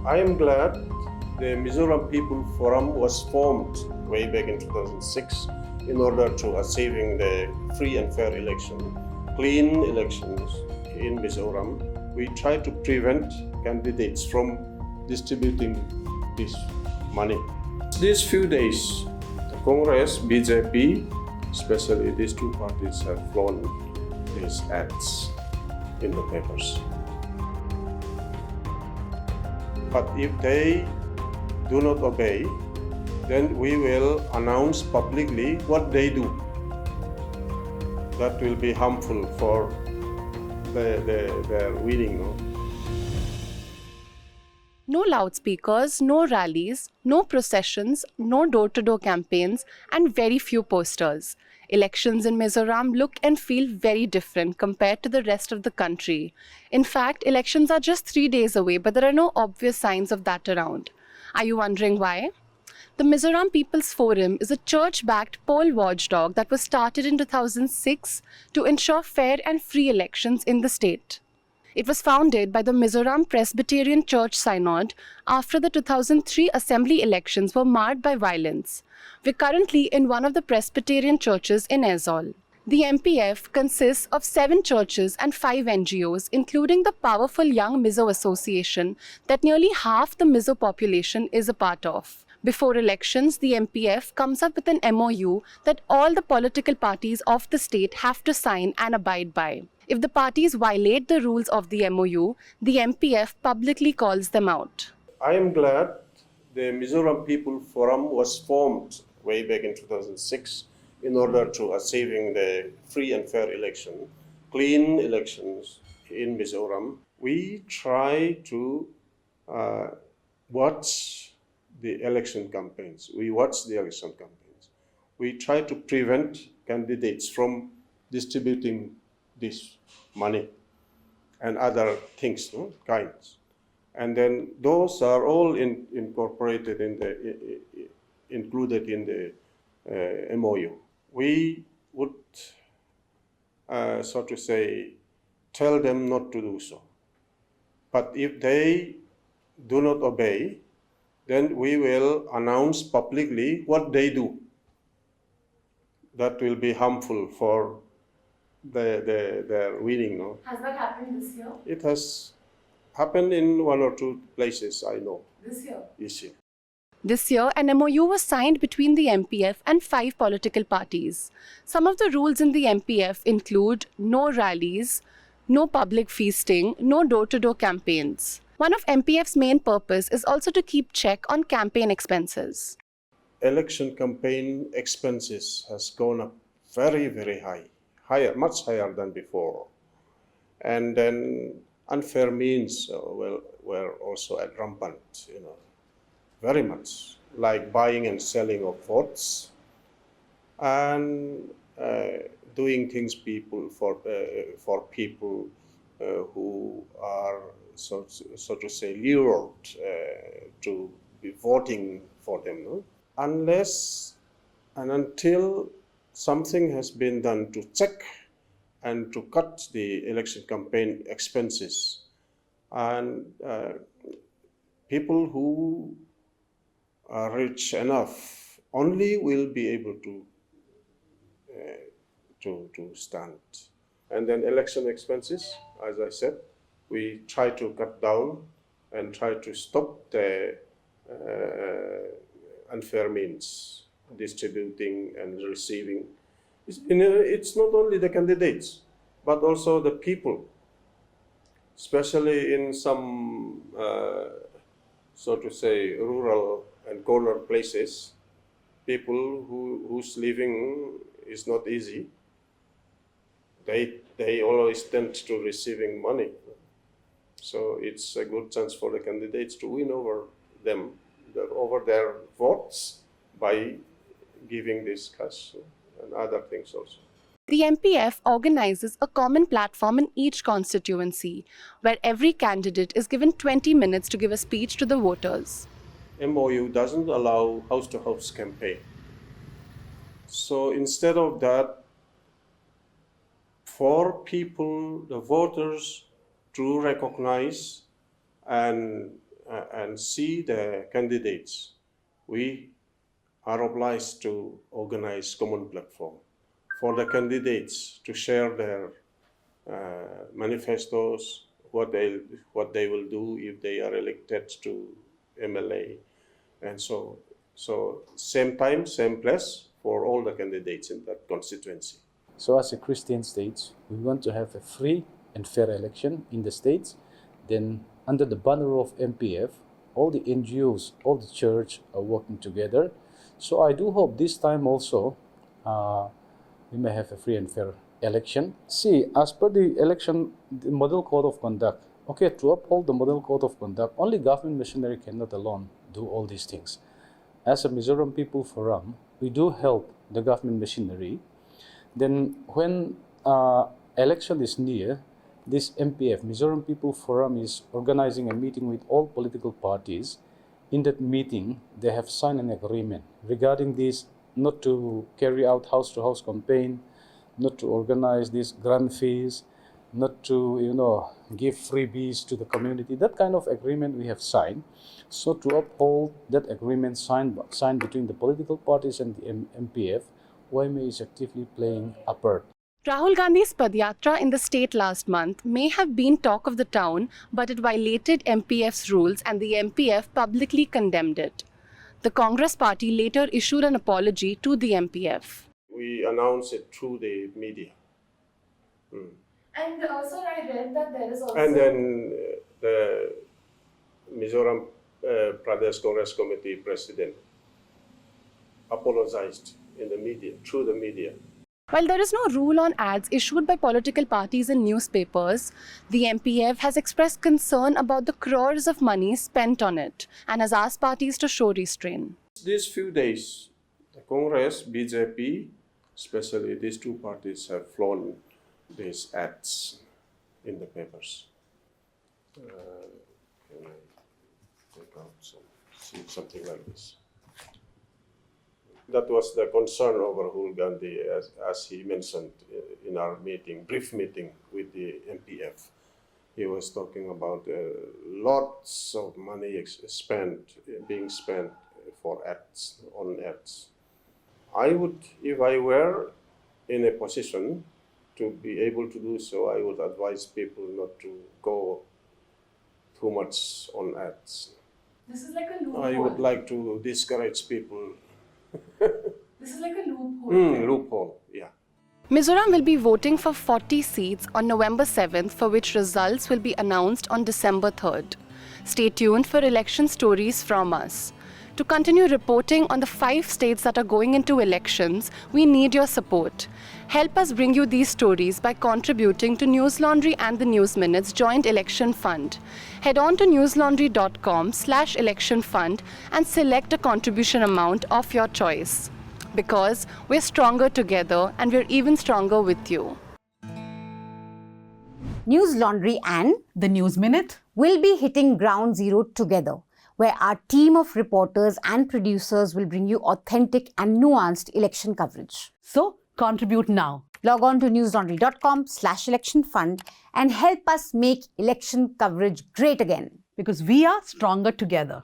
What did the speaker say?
I am glad the Mizoram People Forum was formed way back in 2006 in order to achieving the free and fair election, clean elections in Mizoram. We try to prevent candidates from distributing this money. These few days, the Congress, BJP, especially these two parties have flown these ads in the papers. But if they do not obey, then we will announce publicly what they do. That will be harmful for their winning. No loudspeakers, no rallies, no processions, no door-to-door campaigns, and very few posters. Elections in Mizoram look and feel very different compared to the rest of the country. In fact, elections are just 3 days away, but there are no obvious signs of that around. Are you wondering why? The Mizoram People's Forum is a church-backed poll watchdog that was started in 2006 to ensure fair and free elections in the state. It was founded by the Mizoram Presbyterian Church Synod after the 2003 assembly elections were marred by violence. We're currently in one of the Presbyterian churches in Aizawl. The MPF consists of 7 churches and 5 NGOs, including the powerful Young Mizo Association that nearly half the Mizo population is a part of. Before elections, the MPF comes up with an MOU that all the political parties of the state have to sign and abide by. If the parties violate the rules of the MOU, the MPF publicly calls them out. I am glad the Mizoram People Forum was formed way back in 2006 in order to achieving the free and fair election, clean elections in Mizoram. We try to watch the election campaigns. We try to prevent candidates from distributing this money and other things, kinds. And then those are all incorporated included in the MOU. We would, so to say, tell them not to do so. But if they do not obey, then we will announce publicly what they do. That will be harmful for their winning. Has that happened this year? It has happened in 1 or 2 places, I know. This year? This year. This year, an MOU was signed between the MPF and 5 political parties. Some of the rules in the MPF include no rallies, no public feasting, no door-to-door campaigns. One of MPF's main purpose is also to keep check on campaign expenses. Election campaign expenses has gone up very, very high. Much higher than before. And then unfair means were also at rampant, very much, like buying and selling of votes and doing things for people who are, so to say, lured to be voting for them, unless and until something has been done to check and to cut the election campaign expenses. And people who are rich enough only will be able to stand. And then election expenses, as I said, we try to cut down and try to stop the unfair means, distributing and receiving. It's not only the candidates, but also the people, especially in some, so to say, rural and corner places, people whose living is not easy. They always tend to receiving money. So it's a good chance for the candidates to win over them, over their votes, by giving this cash and other things also. The MPF organizes a common platform in each constituency, where every candidate is given 20 minutes to give a speech to the voters. MOU doesn't allow house-to-house campaign. So instead of that, for people, the voters, to recognize and and see the candidates, we are obliged to organize common platform for the candidates to share their manifestos, what they will do if they are elected to MLA, and so same time, same place for all the candidates in that constituency. So as a Christian state, we want to have a free and fair election in the states. Then under the banner of MPF, all the NGOs, all the church are working together. So I do hope this time also we may have a free and fair election. See, as per the election, the model code of conduct, okay, to uphold the model code of conduct, only government machinery cannot alone do all these things. As a Mizoram People Forum, we do help the government machinery. Then when election is near, this MPF, Mizoram People Forum, is organizing a meeting with all political parties. In that meeting, they have signed an agreement regarding this, not to carry out house-to-house campaign, not to organize these grand fees, not to, give freebies to the community. That kind of agreement we have signed. So to uphold that agreement signed between the political parties and the MPF, YMA is actively playing a part. Rahul Gandhi's Padyatra in the state last month may have been talk of the town, but it violated MPF's rules and the MPF publicly condemned it. The Congress party later issued an apology to the MPF. We announced it through the media. And also I read that there is also... And then the Mizoram Pradesh Congress Committee president apologized in the media, through the media. While there is no rule on ads issued by political parties in newspapers, the MPF has expressed concern about the crores of money spent on it and has asked parties to show restraint. These few days, the Congress, BJP, especially these two parties have flown these ads in the papers. Can I take out something like this? That was the concern over Rahul Gandhi, as he mentioned in our brief meeting with the MPF. He was talking about lots of money being spent for ads, on ads. I would, if I were in a position to be able to do so, I would advise people not to go too much on ads. This is like a loophole. I would like to discourage people. This is like a loophole. Loophole, yeah. Mizoram will be voting for 40 seats on November 7th, for which results will be announced on December 3rd. Stay tuned for election stories from us. To continue reporting on the 5 states that are going into elections, we need your support. Help us bring you these stories by contributing to Newslaundry and the News Minute's joint election fund. Head on to newslaundry.com/election fund and select a contribution amount of your choice. Because we're stronger together and we're even stronger with you. Newslaundry and The News Minute will be hitting ground zero together, where our team of reporters and producers will bring you authentic and nuanced election coverage. So, contribute now. Log on to newslaundry.com/election fund and help us make election coverage great again. Because we are stronger together.